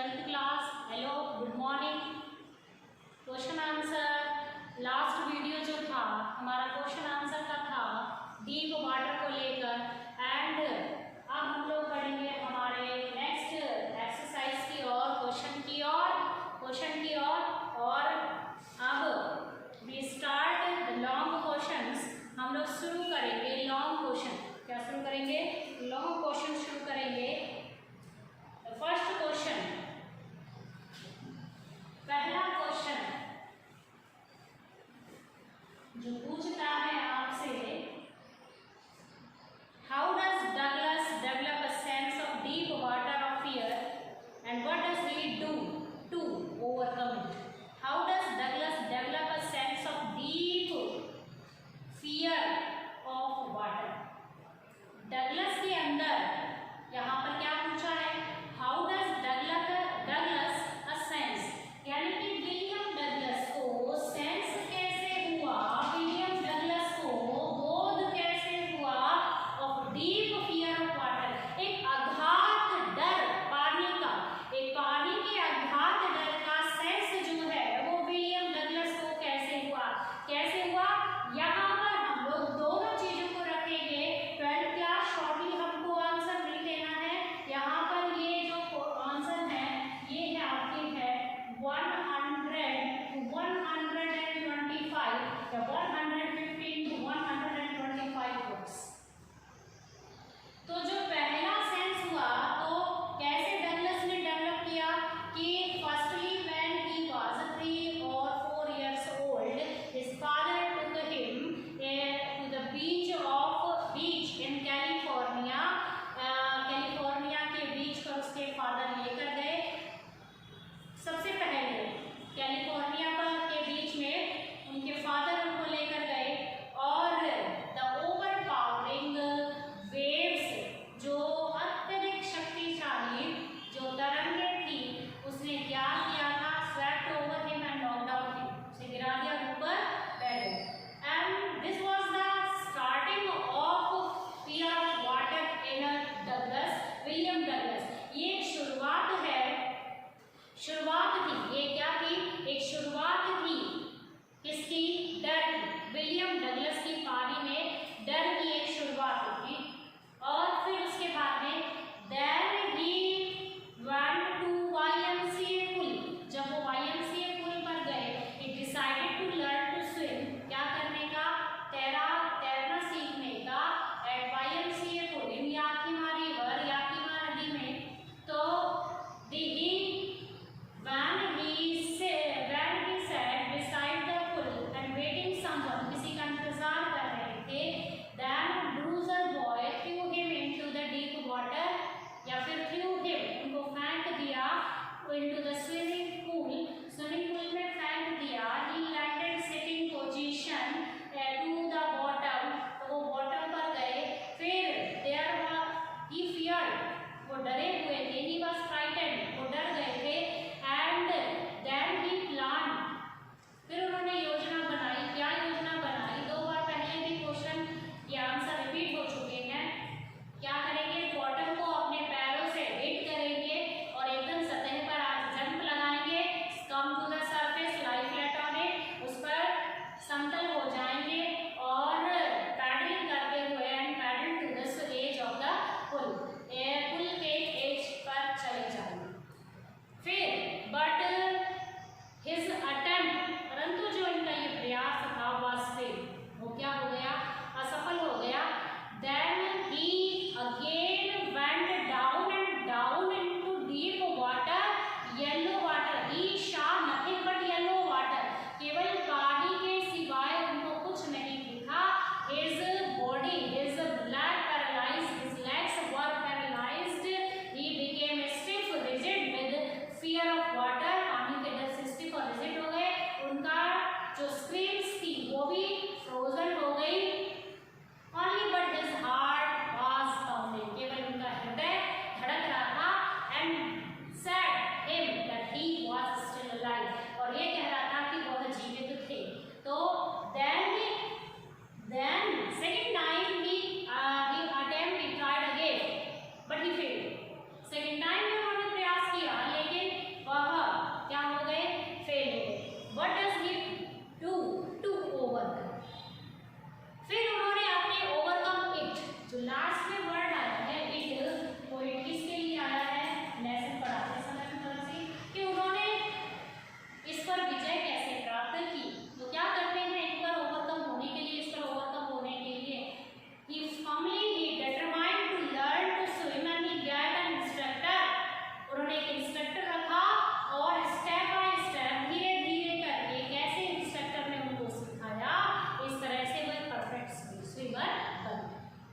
12th class. Hello, good morning. Question answer last video जो था हमारा क्वेश्चन आंसर का था डीप वाटर को लेकर। एंड अब हम लोग पढ़ेंगे हमारे नेक्स्ट एक्सरसाइज की और क्वेश्चन की ओर। और अब we start the long questions. हम लोग शुरू करेंगे लॉन्ग क्वेश्चन। क्या शुरू करेंगे? लॉन्ग क्वेश्चन शुरू करेंगे। फर्स्ट क्वेश्चन, पहला क्वेश्चन,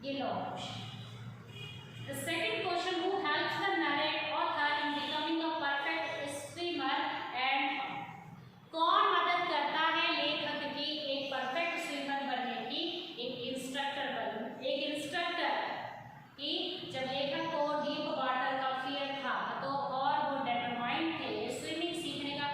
ये लो question. The second question, who helps the narrate author in becoming a perfect swimmer and कौन मदद करता है लेखक की एक परफेक्ट स्विमर बनने की? एक इंस्ट्रक्टर कि जब लेखक को डीप वाटर का फियर था तो और वो डिटरमाइंड थे स्विमिंग सीखने का।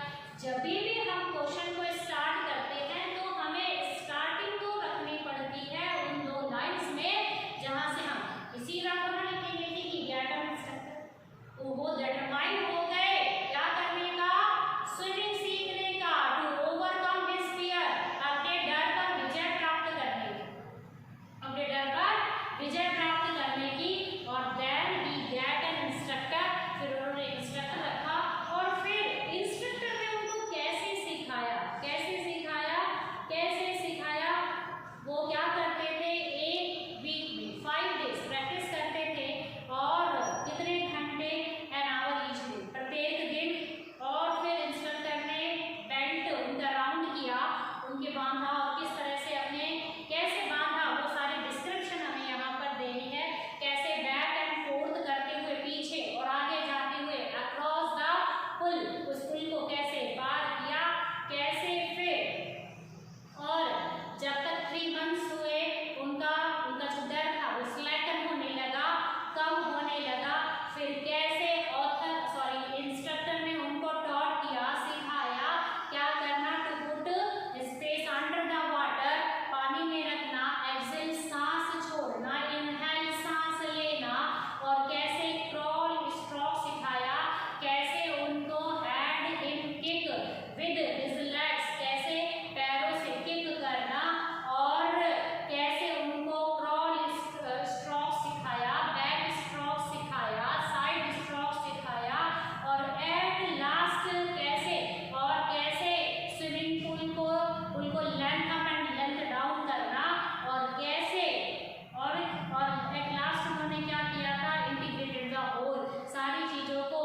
जब भी हम क्वेश्चन को स्टार्ट करते हैं तो हमें स्टार्टिंग तो रखनी पड़ती है उन दो लाइन्स में जहाँ से हम इसी रखना वो डिटरमाइन हो गए क्या करने का? स्विमिंग सीखने का, टू ओवरकम हिज फियर, अपने डर पर विजय प्राप्त करने की, अपने डर पर विजय प्राप्त करने की। और then he get an instructor, फिर उन्होंने इंस्ट्रक्टर रखा और फिर इंस्ट्रक्टर ने उनको कैसे सिखाया, वो क्या करते थे? एक वीक में 5 डेज प्रैक्टिस करते थे और कितने घंटे? एन आवर ईच डे, प्रत्येक दिन। और फिर इंस्ट्रक्टर ने बेल्ट उनका राउंड किया, उनके बांधा और किस तरह से अपने कैसे बांधा वो सारी डिस्क्रिप्शन हमें यहाँ पर देनी है। कैसे बैक एंड फोर्थ करते हुए पीछे और आगे जाते हुए अक्रॉस द पुल, उस पुल को कैसे पार किया, कैसे फिर। और जब तक 3 मंथ्स हुए उनका जो डर था वो स्लैकन होने लगा, कम होने लगा। फिर कैसे इंस्ट्रक्टर ने उनको टॉट किया, सिखाया क्या करना? To put space under the water, पानी में रखना, एक्सेल सांस छोड़ना, इनहेल सांस लेना। और कैसे क्रॉल स्ट्रोक सिखाया, कैसे उनको hand in kick with his legs, कैसे पैरों से किक करना। और कैसे उनको क्रॉल स्ट्रोक सिखाया, बैक स्ट्रोक सिखाया, साइड स्ट्रोक सिखाया। और एट लास्ट कैसे स्विमिंग पूल को length up and length down करना। और कैसे और एट लास्ट उन्होंने क्या किया था? इंटीग्रेटेड द होल, सारी चीज़ों को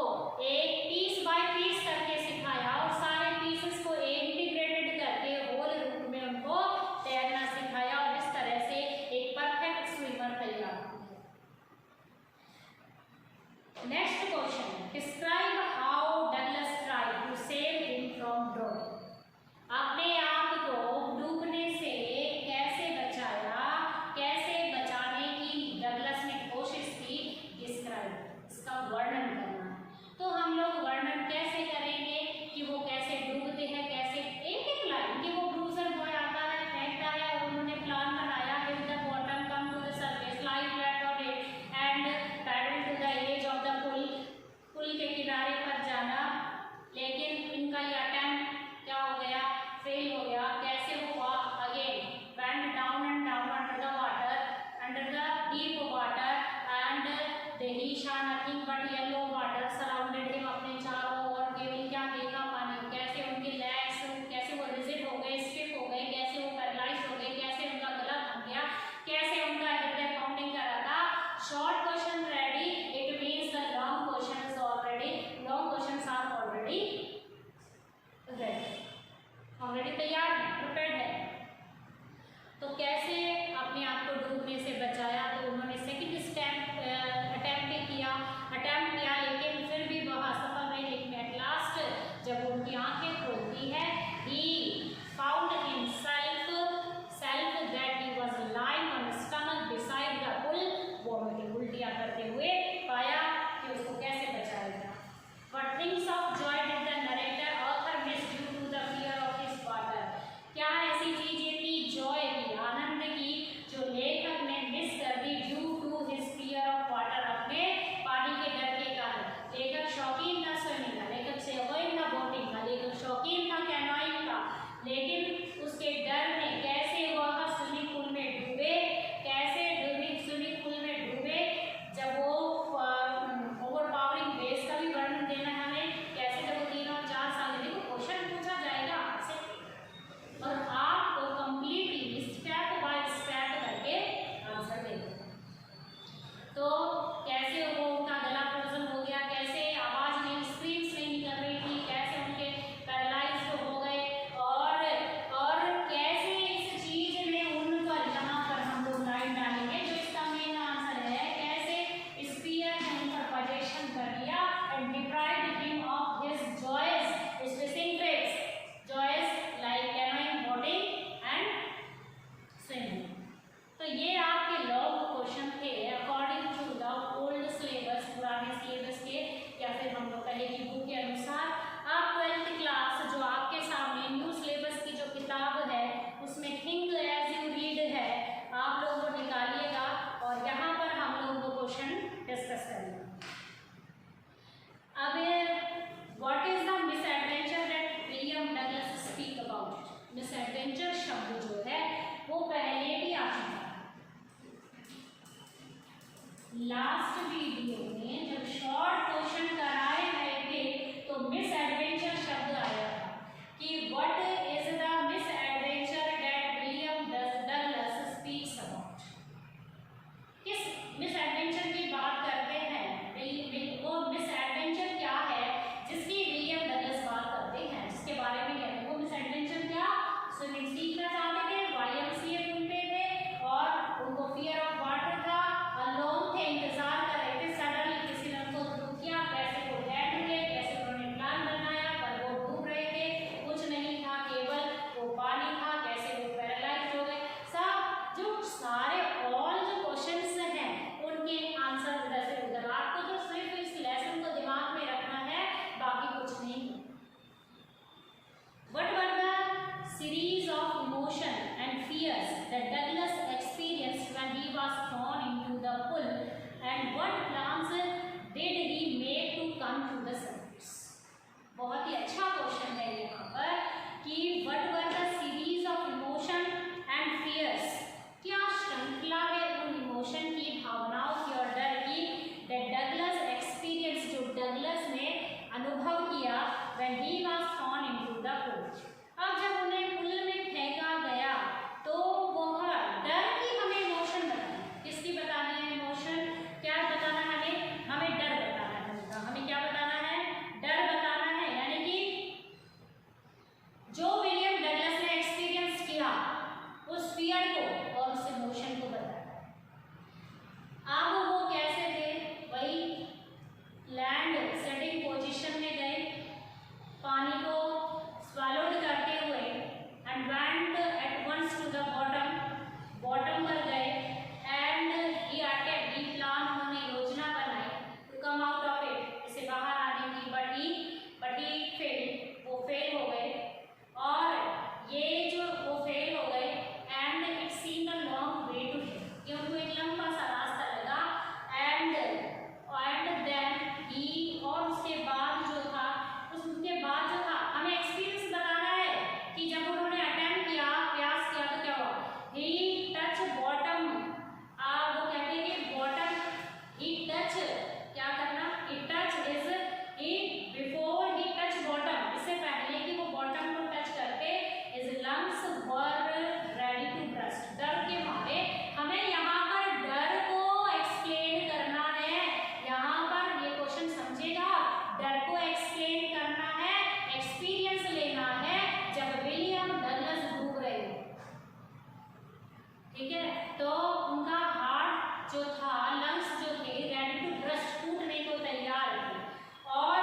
एक पीस बाय पीस करके सिखाया और सारे पीसेस को इंटीग्रेटेड करके होल रूप में उनको तैरना सिखाया। और इस तरह से एक परफेक्ट स्विमर तैयार हुआ। Next question, describe how Douglas tried to save him from drowning. अपने आप को डूबने से कैसे बचाया, कैसे बचाने की डगलस ने कोशिश की। डिस्क्राइब, इसका वर्णन करना है। तो हम लोग वर्णन कैसे करेंगे कि वो कैसे डूबते हैं, कैसे एक लाइन कि वो ब्रूजर बॉय आता है, फेंकता है और उन्होंने प्लान बनाया hit the bottom, come to the surface, lie flat on it and paddle to the edge of the pool के किनारे पर जाना। लेकिन इनका ये अटेम्प्ट क्या हो गया? फेल हो गया। कैसे हुआ? Again went down and down under the water, under the deep water and he saw nothing but yellow water surrounded him। अपने चारों ओर केवल क्या देखा? पानी। कैसे उनके लेग्स, कैसे वो रिजिड हो गए, स्टिफ हो गए, कैसे वो पैरालाइज हो गए, कैसे उनका गला थम गया, कैसे उनका हृदय पाउंडिंग कर रहा था। Short question ready, it means the long questions already are already तैयार है, प्रिपेयर्ड है। तो कैसे अपने आप को डूबने से बचाया? तो उन्होंने सेकंड अटेम्प्ट किया क्वेश्चन थे according to the old syllabus, पुराने सिलेबस के या फिर हम लोग कहें कि बुक के अनुसार। अब 12th क्लास जो आपके सामने न्यू सिलेबस की जो किताब है उसमें थिंक एज यू रीड है, आप लोग वो निकालिएगा और यहाँ पर हम लोग वो क्वेश्चन डिस्कस करेंगे। अब what is the misadventure that William Douglas speak about? Misadventure शब्द जो है वो पहले भी आ चुका है। लास्ट वीडियो में जब शॉर्ट क्वेश्चन कराए गए थे तो मिसएडवेंचर शब्द आया था कि what is the misadventure that William Douglas speaks about. किस मिसएडवेंचर की बात करते हैं? वो मिसएडवेंचर क्या है जिसकी विलियम डगलस बात करते हैं, जिसके बारे में कहते हैं? वो मिसएडवेंचर क्या? स्विमिंग सीखना चाहते थे, YMCA घूमते थे और उनको फियर ऑफ वाटर था, अलोन थे, इंतजार कर रहे थे, सडनली किसी ने उनको दुख किया, कैसे वो लैंड हुए, कैसे उन्होंने प्लान बनाया पर वो डूब रहे थे, कुछ नहीं था, केवल वो पानी था, कैसे वो पैरालाइज हो गए। सब जो सारे ऑल जो क्वेश्चंस हैं उनके आंसर उधर से उधर। आपको तो सिर्फ इस लेसन को दिमाग में रखना है, बाकी कुछ नहीं। What were the series of emotion and fears that Douglas experienced when he was thrown into the pool, and what plans did he make to come to the surface? बहुत ही अच्छा क्वेश्चन है यहाँ पर कि what were the series of emotion and fears? क्या श्रृंखला है उन इमोशन की, भावनाओं की और डर की that Douglas experienced, जो डगलस ने अनुभव किया when he was thrown into the pool। अब जब उन्हें पुल में फेंका गया तो वह डर की हमें इमोशन बतानी, किसकी बतानी है इमोशन? क्या बताना है हमें? हमें डर बताना है। हमें क्या बताना है? डर बताना है, यानी कि जो विलियम डगलस ने एक्सपीरियंस किया उस फियर को और उस इमोशन को बताया। अब वो कैसे थे? वही लैंड सेटिंग पोजीशन में गए, पानी को swallowed करते हुए and went at once to the bottom पर गए and he plan, उन्होंने योजना बनाई to come out of it, इसे बाहर आने की, but he failed, वो फेल हो गए और ये जो वो फेल हो गए and it seemed a long way to him, कि उनको एक लंबा सा रास्ता लगा and then he, और उसके बाद जो था हमें एक्सपीरियंस बताना है कि जब उन्होंने अटेम्प्ट किया, प्रयास किया तो क्या हुआ? ही टच बॉटम, वो कहते हैं कि बॉटम, ही टच, क्या करना? He touch is he before he touch bottom, इससे पहले कि वो बॉटम को टच करते, is lungs were ready to burst. डर के मारे हमें यहाँ पर डर को एक्सप्लेन करना है, यहाँ पर ये क्वेश्चन समझेगा, डर को एक्सप्लेन करना है, एक्सपीरियंस लेना है जब विलियम डगलस डूब रहे हो। ठीक है, तो उनका हार्ट जो था, लंग्स जो थे, रेडी टू ब्रस्ट, टूटने को तैयार थे और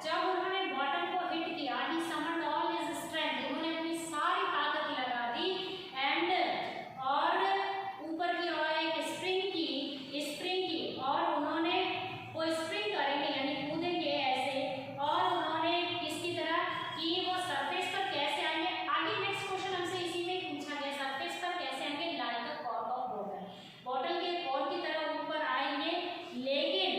जब उन्होंने बॉटम को हिट किया, ही समन्ड ऑल हिज स्ट्रेंथ, उन्होंने अपनी सारी ताकत लगा दी एंड और ऊपर की ओर एक स्प्रिंग की और उन्होंने वो स्प्रिंग करेंगे यानी कूदेंगे ऐसे, और उन्होंने किसकी तरह कि वो सरफेस पर कैसे आएंगे? आगे नेक्स्ट क्वेश्चन हमसे इसी में पूछा गया, सरफेस पर कैसे आएंगे? Like a cork of water, bottle के कॉर्क की तरह ऊपर आएंगे, लेकिन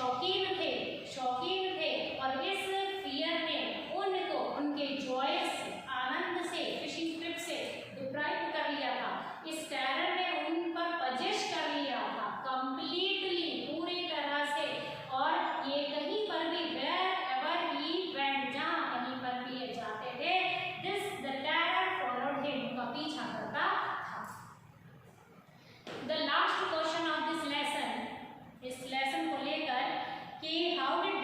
शौकीन थे और इस फियर ने उनको उनके जॉय से, आनंद से, फिशिंग ट्रिप से डिप्राइव कर लिया था। इस टेरर ने उन पर पजेश कर लिया था कंप्लीटली, पूरी तरह से। और ये कहीं पर भी wherever he went, जहाँ कहीं पर भी ये जाते थे, the terror followed him, उनका पीछा करता था। The last question of this lesson, इस लेसन को लेकर कि how did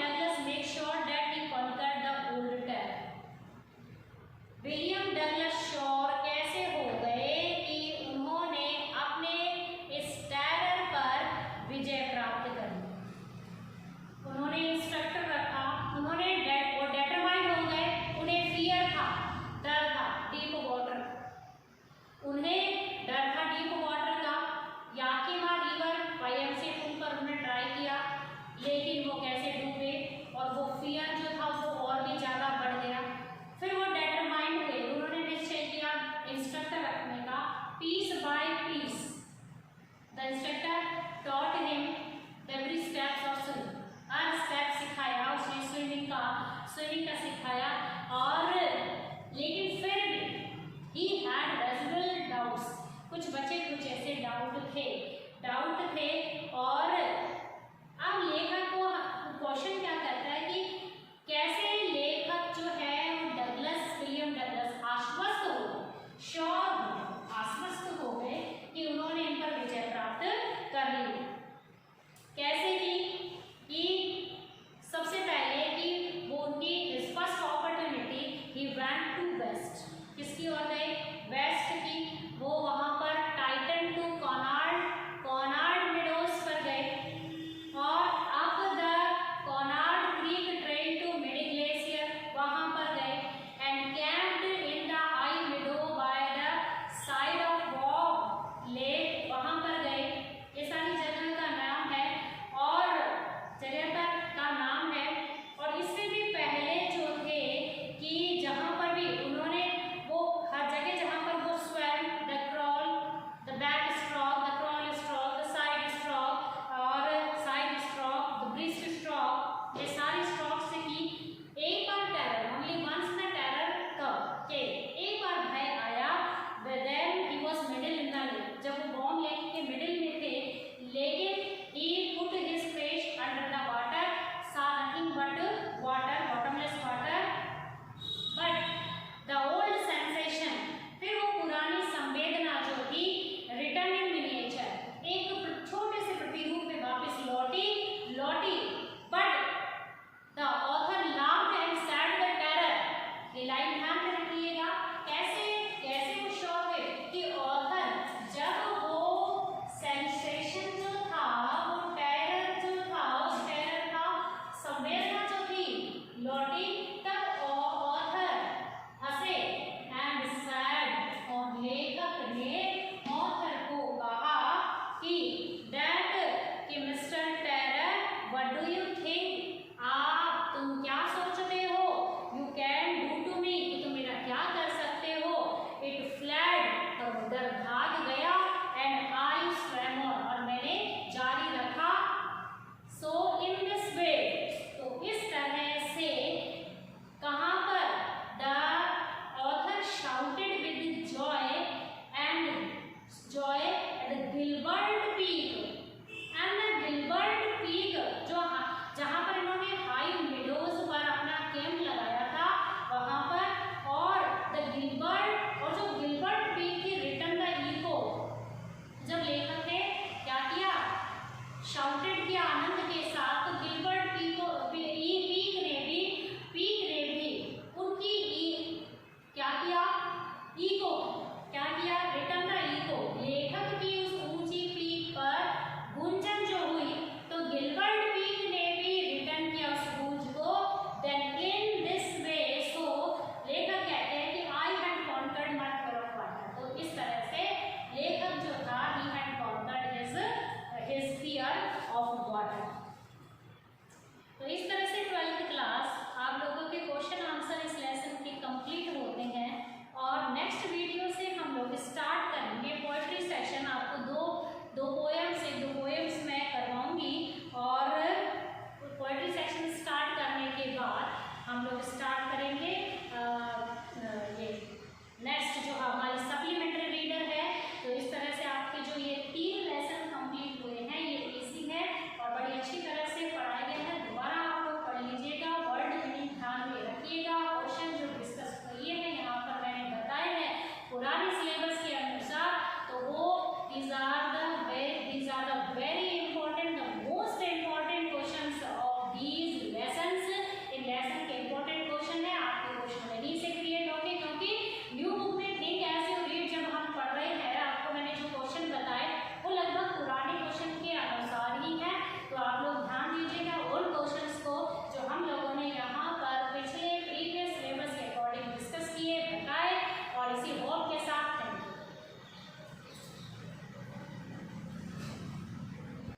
these are the